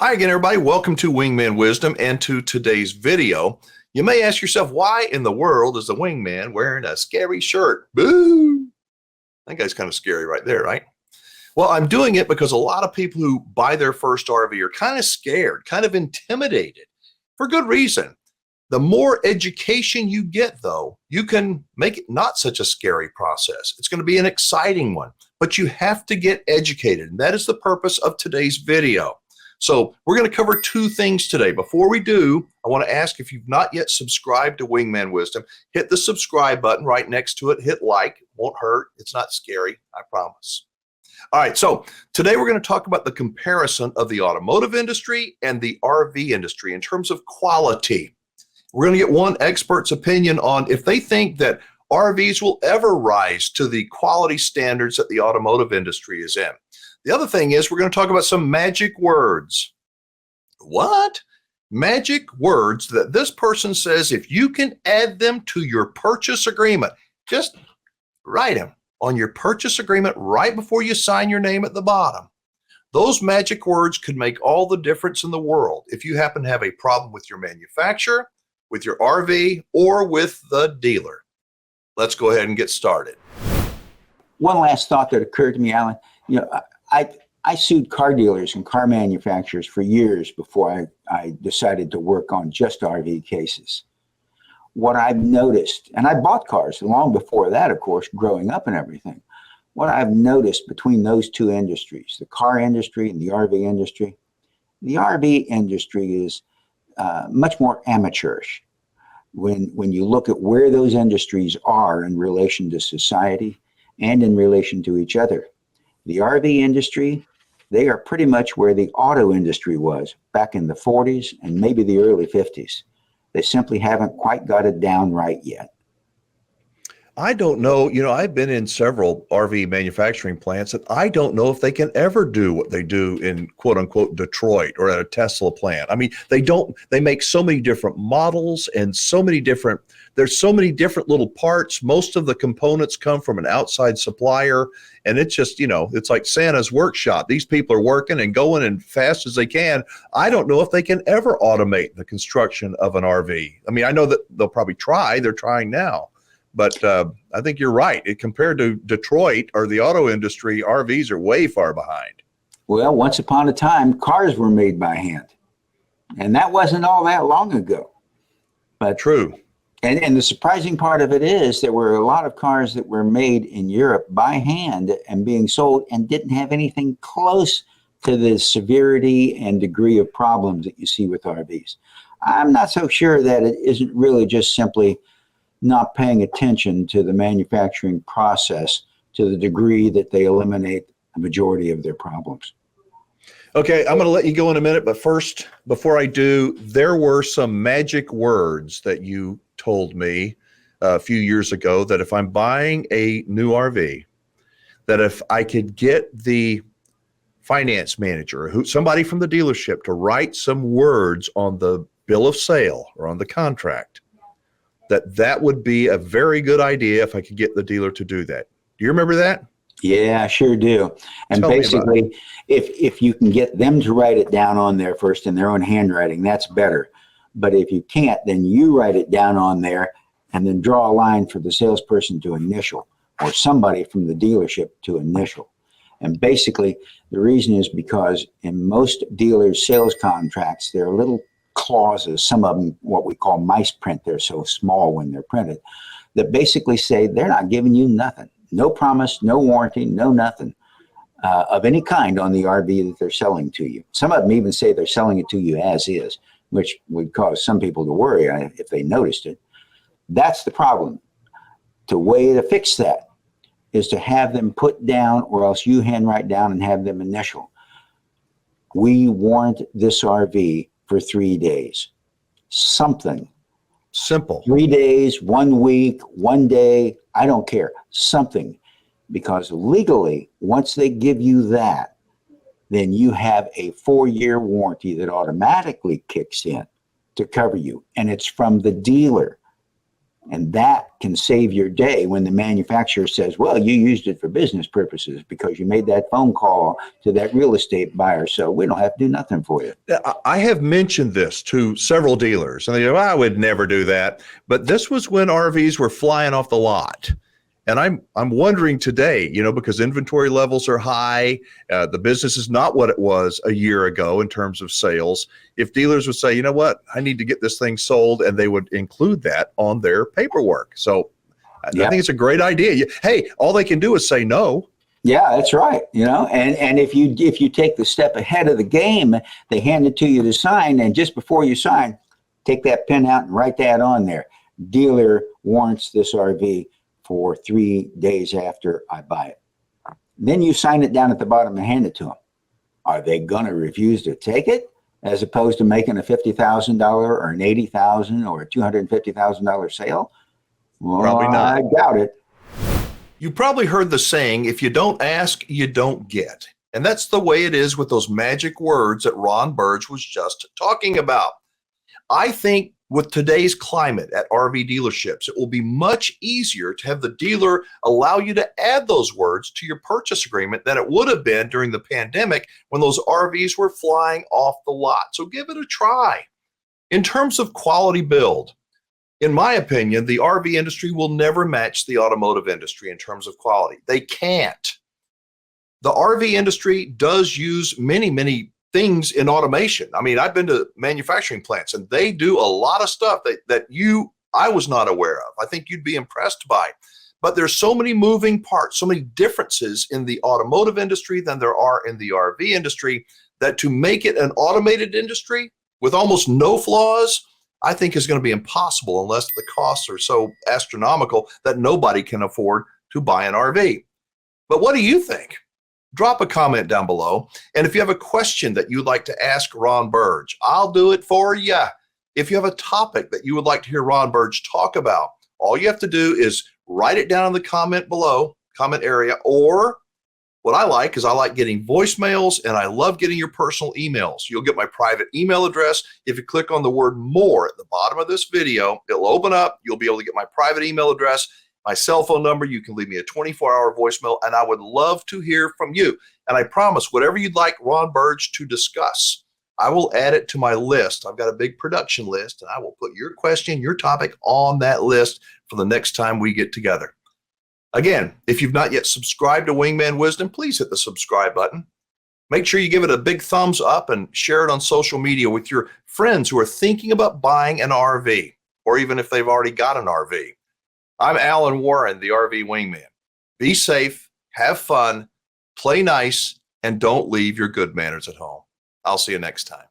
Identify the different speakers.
Speaker 1: Hi again, everybody. Welcome to Wingman Wisdom and to today's video. You may ask yourself, why in the world is the wingman wearing a scary shirt? Boo! That guy's kind of scary right there, right? Well, I'm doing it because a lot of people who buy their first RV are kind of scared, kind of intimidated, for good reason. The more education you get, though, you can make it not such a scary process. It's going to be an exciting one, but you have to get educated, and that is the purpose of today's video. So we're going to cover two things today. Before we do, I want to ask, if you've not yet subscribed to Wingman Wisdom, hit the subscribe button right next to it. Hit like. It won't hurt. It's not scary, I promise. All right, so today we're going to talk about the comparison of the automotive industry and the RV industry in terms of quality. We're going to get one expert's opinion on if they think that RVs will ever rise to the quality standards that the automotive industry is in. The other thing is we're going to talk about some magic words. What? Magic words that this person says if you can add them to your purchase agreement, just write them on your purchase agreement right before you sign your name at the bottom. Those magic words could make all the difference in the world if you happen to have a problem with your manufacturer, with your RV, or with the dealer. Let's go ahead and get started.
Speaker 2: One last thought that occurred to me, Alan. I sued car dealers and car manufacturers for years before I decided to work on just RV cases. What I've noticed, and I bought cars long before that, of course, growing up and everything. What I've noticed between those two industries, the car industry and the RV industry is much more amateurish. When you look at where those industries are in relation to society and in relation to each other. The RV industry, they are pretty much where the auto industry was back in the 40s and maybe the early 50s. They simply haven't quite got it down right yet.
Speaker 1: I don't know. I've been in several RV manufacturing plants, and I don't know if they can ever do what they do in quote unquote Detroit or at a Tesla plant. I mean, they make so many different models and there's so many different little parts. Most of the components come from an outside supplier, and it's just, it's like Santa's workshop. These people are working and going as fast as they can. I don't know if they can ever automate the construction of an RV. I mean, I know that they'll probably try. They're trying now. But I think you're right. Compared to Detroit or the auto industry, RVs are way far behind.
Speaker 2: Well, once upon a time, cars were made by hand. And that wasn't all that long ago. But
Speaker 1: true.
Speaker 2: And the surprising part of it is there were a lot of cars that were made in Europe by hand and being sold and didn't have anything close to the severity and degree of problems that you see with RVs. I'm not so sure that it isn't really just simply not paying attention to the manufacturing process to the degree that they eliminate the majority of their problems.
Speaker 1: Okay, I'm going to let you go in a minute, but first, before I do, there were some magic words that you told me a few years ago that if I'm buying a new RV, that if I could get the finance manager, somebody from the dealership, to write some words on the bill of sale or on the contract, that would be a very good idea if I could get the dealer to do that. Do you remember that?
Speaker 2: Yeah, I sure do. And
Speaker 1: Tell
Speaker 2: basically, if you can get them to write it down on there first in their own handwriting, that's better. But if you can't, then you write it down on there and then draw a line for the salesperson to initial or somebody from the dealership to initial. And basically, the reason is because in most dealers' sales contracts, there are little clauses, some of them what we call mice print, they're so small when they're printed, that basically say they're not giving you nothing. No promise, no warranty, no nothing of any kind on the RV that they're selling to you. Some of them even say they're selling it to you as is, which would cause some people to worry if they noticed it. That's the problem. The way to fix that is to have them put down, or else you handwrite down and have them initial. We warrant this RV for 3 days. Something.
Speaker 1: Simple.
Speaker 2: 3 days, 1 week, 1 day, I don't care. Something. Because legally, once they give you that, then you have a 4-year warranty that automatically kicks in to cover you. And it's from the dealer. And that can save your day when the manufacturer says, well, you used it for business purposes because you made that phone call to that real estate buyer. So we don't have to do nothing for you.
Speaker 1: I have mentioned this to several dealers, and they go, I would never do that. But this was when RVs were flying off the lot. And I'm wondering today, because inventory levels are high, the business is not what it was a year ago in terms of sales. If dealers would say, you know what, I need to get this thing sold, and they would include that on their paperwork. So I think it's a great idea. Hey, all they can do is say no.
Speaker 2: Yeah, that's right. And if you take the step ahead of the game, they hand it to you to sign, and just before you sign, take that pen out and write that on there. Dealer warrants this RV for 3 days after I buy it. Then you sign it down at the bottom and hand it to them. Are they going to refuse to take it as opposed to making a $50,000 or an $80,000 or a $250,000 sale? Well,
Speaker 1: Probably not.
Speaker 2: I doubt it.
Speaker 1: You probably heard the saying, if you don't ask, you don't get. And that's the way it is with those magic words that Ron Burdge was just talking about. I think with today's climate at RV dealerships, it will be much easier to have the dealer allow you to add those words to your purchase agreement than it would have been during the pandemic when those RVs were flying off the lot. So give it a try. In terms of quality build, in my opinion, the RV industry will never match the automotive industry in terms of quality. They can't. The RV industry does use many things in automation. I mean, I've been to manufacturing plants, and they do a lot of stuff that I was not aware of. I think you'd be impressed by. But there's so many moving parts, so many differences in the automotive industry than there are in the RV industry, that to make it an automated industry with almost no flaws, I think is going to be impossible unless the costs are so astronomical that nobody can afford to buy an RV. But what do you think? Drop a comment down below. And if you have a question that you'd like to ask Ron Burdge, I'll do it for you. If you have a topic that you would like to hear Ron Burdge talk about, all you have to do is write it down in the comment below, comment area, or what I like is I like getting voicemails, and I love getting your personal emails. You'll get my private email address. If you click on the word more at the bottom of this video, it'll open up. You'll be able to get my private email address, my cell phone number. You can leave me a 24-hour voicemail, and I would love to hear from you. And I promise, whatever you'd like Ron Burdge to discuss, I will add it to my list. I've got a big production list, and I will put your question, your topic on that list for the next time we get together. Again, if you've not yet subscribed to Wingman Wisdom, please hit the subscribe button. Make sure you give it a big thumbs up and share it on social media with your friends who are thinking about buying an RV, or even if they've already got an RV. I'm Alan Warren, the RV Wingman. Be safe, have fun, play nice, and don't leave your good manners at home. I'll see you next time.